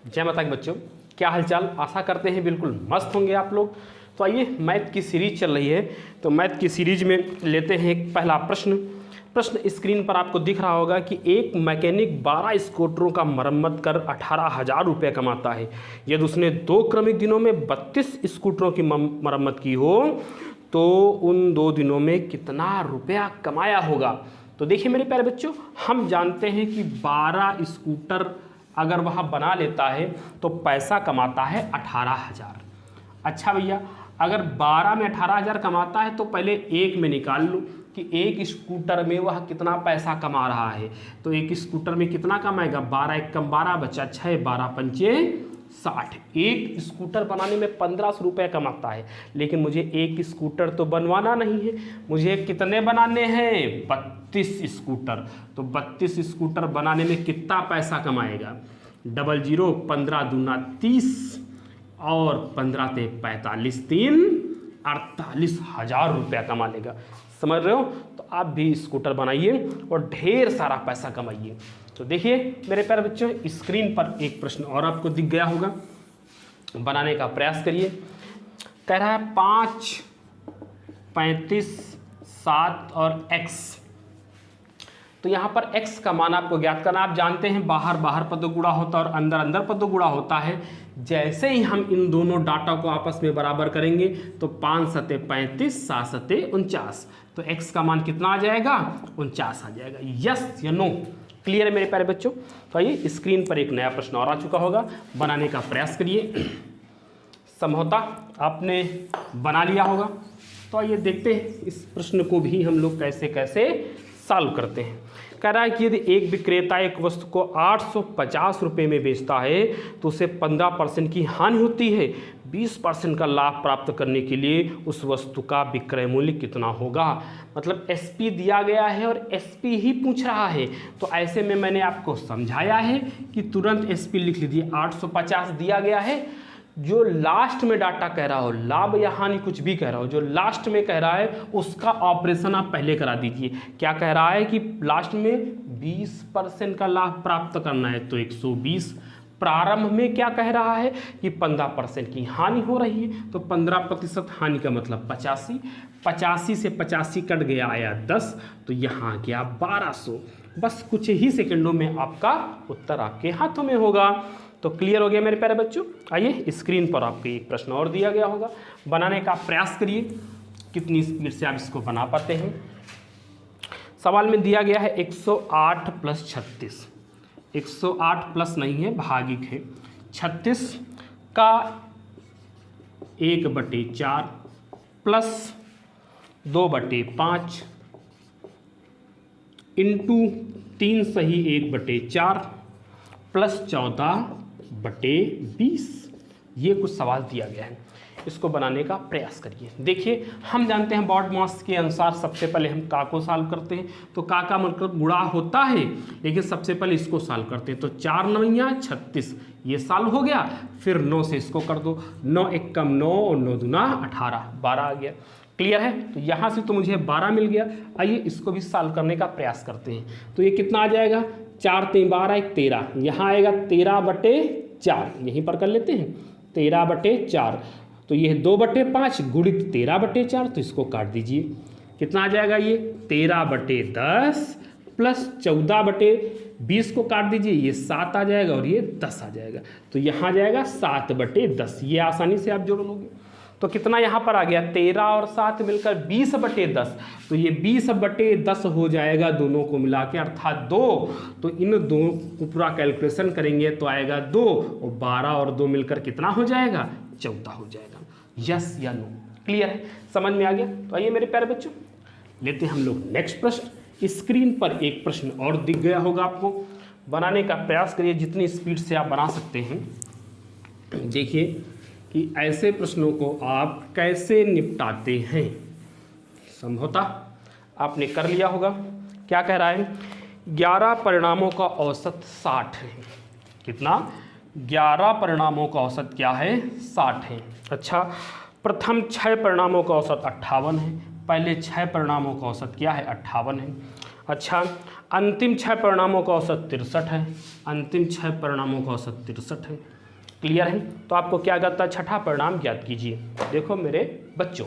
जय माता की बच्चों, क्या हालचाल। आशा करते हैं बिल्कुल मस्त होंगे आप लोग। तो आइए, मैथ की सीरीज चल रही है, तो मैथ की सीरीज में लेते हैं एक पहला प्रश्न। प्रश्न स्क्रीन पर आपको दिख रहा होगा कि एक मैकेनिक 12 स्कूटरों का मरम्मत कर 18,000 रुपये कमाता है। यदि उसने 2 क्रमिक दिनों में 32 स्कूटरों की मरम्मत की हो तो उन 2 दिनों में कितना रुपया कमाया होगा। तो देखिए मेरे प्यारे बच्चों, हम जानते हैं कि 12 स्कूटर अगर वह बना लेता है तो पैसा कमाता है 18,000। अच्छा भैया, अगर 12 में 18,000 कमाता है तो पहले एक में निकाल लो कि एक स्कूटर में वह कितना पैसा कमा रहा है। तो एक स्कूटर में कितना कमाएगा, 12 एक कम 12 बचा 6, 12 पंचे 60। एक स्कूटर बनाने में 1500 रुपये कमाता है, लेकिन मुझे एक स्कूटर तो बनवाना नहीं है, मुझे कितने बनाने हैं, 32 स्कूटर। तो 32 स्कूटर बनाने में कितना पैसा कमाएगा, 00, 15 दूना 30 और 15 ते 45, 3 48,000 रुपया कमा लेगा। समझ रहे हो। तो आप भी स्कूटर बनाइए और ढेर सारा पैसा कमाइए। तो देखिए मेरे प्यारे बच्चों, स्क्रीन पर एक प्रश्न और आपको दिख गया होगा, बनाने का प्रयास करिए। कह रहा है 5, 35, 7 और x। तो यहाँ पर x का मान आपको ज्ञात करना। आप जानते हैं बाहर बाहर पदों गुणा होता है और अंदर अंदर पदों गुणा होता है। जैसे ही हम इन दोनों डाटा को आपस में बराबर करेंगे तो 5 सते 35, 7 सते 49। तो x का मान कितना आ जाएगा, 49 आ जाएगा। यस या नो, क्लियर है मेरे प्यारे बच्चों। तो आइए, स्क्रीन पर एक नया प्रश्न और आ चुका होगा, बनाने का प्रयास करिए। संभवतः आपने बना लिया होगा। तो आइए देखते हैं इस प्रश्न को भी हम लोग कैसे कैसे सॉल्व करते हैं। कह रहा है कि यदि एक विक्रेता एक वस्तु को 850 रुपये में बेचता है तो उसे 15% की हानि होती है। 20% का लाभ प्राप्त करने के लिए उस वस्तु का विक्रय मूल्य कितना होगा। मतलब एसपी दिया गया है और एसपी ही पूछ रहा है। तो ऐसे में मैंने आपको समझाया है कि तुरंत एसपी लिख लीजिए। 850 दिया गया है, जो लास्ट में डाटा कह रहा हो, लाभ या हानि कुछ भी कह रहा हो, जो लास्ट में कह रहा है उसका ऑपरेशन आप पहले करा दीजिए। क्या कह रहा है कि लास्ट में 20% का लाभ प्राप्त करना है तो 120। प्रारंभ में क्या कह रहा है कि 15% की हानि हो रही है, तो 15% हानि का मतलब 85। 85 से 85 कट गया, आया 10, तो यहाँ गया 1200। बस कुछ ही सेकंडों में आपका उत्तर आपके हाथों में होगा। तो क्लियर हो गया मेरे प्यारे बच्चों। आइए, स्क्रीन पर आपको एक प्रश्न और दिया गया होगा, बनाने का प्रयास करिए कितनी स्पीड से आप इसको बना पाते हैं। सवाल में दिया गया है 108 + 36। 108 प्लस नहीं है, भागिक है। 36 का 1/4 प्लस 2/5 इंटू 3 सही 1/4 प्लस 14/20। ये कुछ सवाल दिया गया है, इसको बनाने का प्रयास करिए। देखिए, हम जानते हैं बॉड मास के अनुसार सबसे पहले हम का को सॉल्व करते हैं। तो का मतलब गुणा होता है, लेकिन सबसे पहले इसको सॉल्व करते हैं। तो 4 9 36, ये सॉल्व हो गया। फिर 9 से इसको कर दो, 9 एक कम 9 और 9 दूना 18, 12 आ गया। क्लियर है। तो यहाँ से तो मुझे 12 मिल गया। आइए इसको भी सॉल्व करने का प्रयास करते हैं। तो ये कितना आ जाएगा, 4 3 12 1 13, यहाँ आएगा 13/4, यहीं पर कर लेते हैं 13/4। तो ये 2/5 गुणित 13/4, तो इसको काट दीजिए। कितना आ जाएगा ये 13/10 प्लस 14/20 को काट दीजिए, ये 7 आ जाएगा और ये 10 आ जाएगा। तो यहाँ जाएगा 7/10, ये आसानी से आप जोड़ लोगे। तो कितना यहाँ पर आ गया, 13 और 7 मिलकर 20/10। तो ये 20/10 हो जाएगा दोनों को मिला के, अर्थात 2। तो इन दो को पूरा कैलकुलेशन करेंगे तो आएगा 2, और 12 और 2 मिलकर कितना हो जाएगा, 14 हो जाएगा। यस या नो, क्लियर है, समझ में आ गया। तो आइए मेरे प्यारे बच्चों, लेते हैं हम लोग नेक्स्ट प्रश्न। स्क्रीन पर एक प्रश्न और दिख गया होगा आपको, बनाने का प्रयास करिए जितनी स्पीड से आप बना सकते हैं। देखिए कि ऐसे प्रश्नों को आप कैसे निपटाते हैं। संभवतः आपने कर लिया होगा। क्या कह रहा है, 11 परिणामों का औसत 60 है। कितना, 11 परिणामों का औसत क्या है, 60 है। अच्छा, प्रथम 6 परिणामों का औसत 58 है। पहले 6 परिणामों का औसत क्या है, 58 है। अच्छा, अंतिम 6 परिणामों का औसत 63 है। अंतिम 6 परिणामों का औसत 63 है। क्लियर है? तो आपको क्या करता है, छठा परिणाम ज्ञात कीजिए। देखो मेरे बच्चों,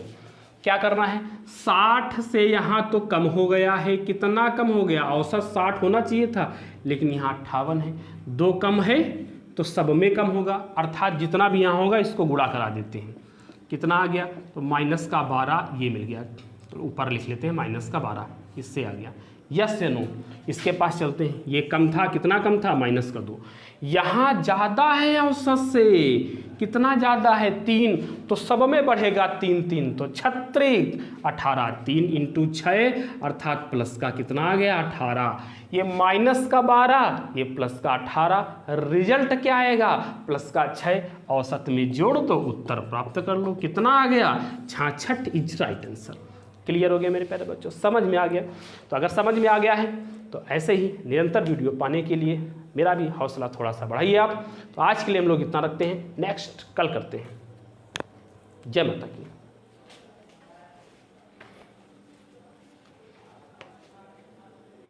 क्या करना है, 60 से यहाँ तो कम हो गया है। कितना कम हो गया, औसत 60 होना चाहिए था, लेकिन यहाँ 58 है। 2 कम है तो सब में कम होगा, अर्थात जितना भी यहाँ होगा इसको गुणा करा देते हैं। कितना आ गया, तो -12 ये मिल गया। तो ऊपर लिख लेते हैं -12, इससे आ गया। यस या नो, इसके पास चलते हैं। ये कम था, कितना कम था, -2। यहाँ ज़्यादा है औसत से, कितना ज़्यादा है, 3, तो सब में बढ़ेगा 3 3, तो 36 18, 3 × 6 अर्थात प्लस का कितना आ गया, 18। ये -12, ये +18, रिजल्ट क्या आएगा, +6। औसत में जोड़ दो, उत्तर प्राप्त कर लो। कितना आ गया, 66 इज राइट आंसर। क्लियर हो गया मेरे प्यारे बच्चों, समझ में आ गया? तो अगर समझ में आ गया है तो ऐसे ही निरंतर वीडियो पाने के लिए मेरा भी हौसला थोड़ा सा बढ़ाइए आप। तो आज के लिए हम लोग इतना रखते हैं, नेक्स्ट कल करते हैं। जय माता की।